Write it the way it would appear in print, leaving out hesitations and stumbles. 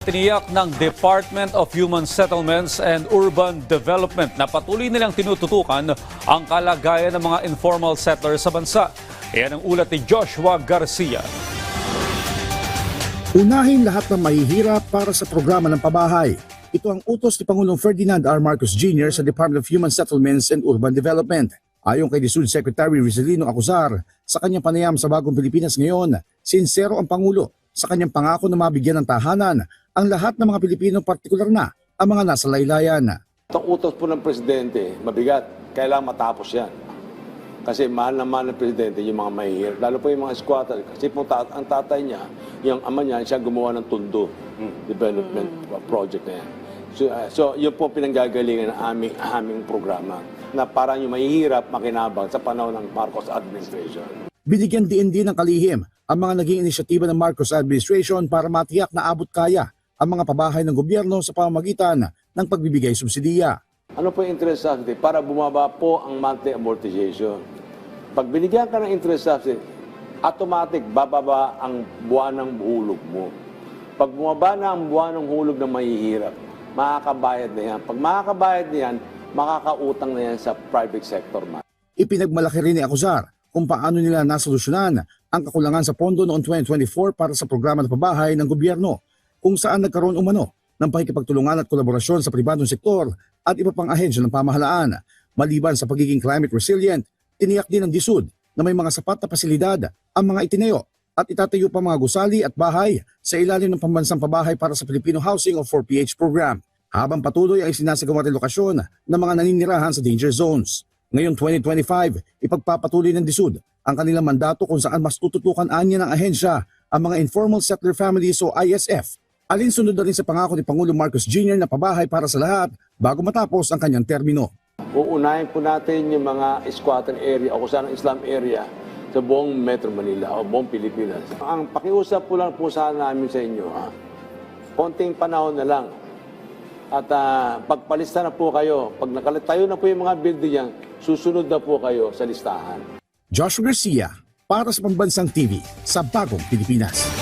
Tiniyak ng Department of Human Settlements and Urban Development na patuloy nilang tinututukan ang kalagayan ng mga informal settlers sa bansa. Yan ang ulat ni Joshua Garcia. Unahin lahat ng mahihirap para sa programa ng pabahay. Ito ang utos ni Pangulong Ferdinand R. Marcos Jr. sa Department of Human Settlements and Urban Development. Ayon kay DSUD Secretary Rizalino Acuzar, sa kanyang panayam sa Bagong Pilipinas ngayon, sincero ang Pangulo sa kanyang pangako na mabigyan ng tahanan ang lahat ng mga Pilipino, partikular na ang mga nasa laylayan. Itong utos po ng Presidente, mabigat. Kailangan matapos yan. Kasi mahal na mahal ng Presidente yung mga mahihirap. Lalo po yung mga squatter. Kasi po ang tatay niya, yung ama niya, siya gumawa ng Tondo development project na yan. So yun po pinanggagalingan ng aming programa na parang yung mahihirap makinabang sa panahon ng Marcos administration. Binigyan din ng kalihim ang mga naging inisyatiba ng Marcos administration para matiyak na abot kaya ang mga pabahay ng gobyerno sa pamamagitan ng pagbibigay subsidiya. Ano po yung interest subsidy? Para bumaba po ang monthly amortization. Pag binigyan ka ng interest subsidy, automatic bababa ang buwan ng hulog mo. Pag bumaba na ang buwan ng hulog ng mahihirap, makakabayad na yan. Pag makakabayad na yan, makakautang na yan sa private sector. Ipinagmalaki rin ni Acuzar kung paano nila nasolusyonan ang kakulangan sa pondo noong 2024 para sa programa ng pabahay ng gobyerno, kung saan nagkaroon umano ng pakikipagtulungan at kolaborasyon sa pribadong sektor at iba pang ahensya ng pamahalaan. Maliban sa pagiging climate resilient, tiniyak din ng DSUD na may mga sapat na pasilidad ang mga itinayo at itatayo pa mga gusali at bahay sa ilalim ng Pambansang Pabahay para sa Filipino Housing o 4PH program, habang patuloy ang isinasagawang relokasyon ng mga naninirahan sa danger zones. Ngayong 2025, ipagpapatuloy ng DSUD ang kanilang mandato kung saan mas tututukan anya ng ahensya ang mga informal settler families o ISF. Alinsunod na rin sa pangako ni Pangulong Marcos Jr. na pabahay para sa lahat bago matapos ang kanyang termino. Uunahin po natin yung mga squatter area o kung saan ang Islam area sa buong Metro Manila o buong Pilipinas. Ang pakiusap po lang po sana namin sa inyo, konting panahon na lang. At pagpalista na po kayo, pag nakalitayo na po yung mga building yan, susunod na po kayo sa listahan. Joshua Garcia para sa Pambansang TV sa Bagong Pilipinas.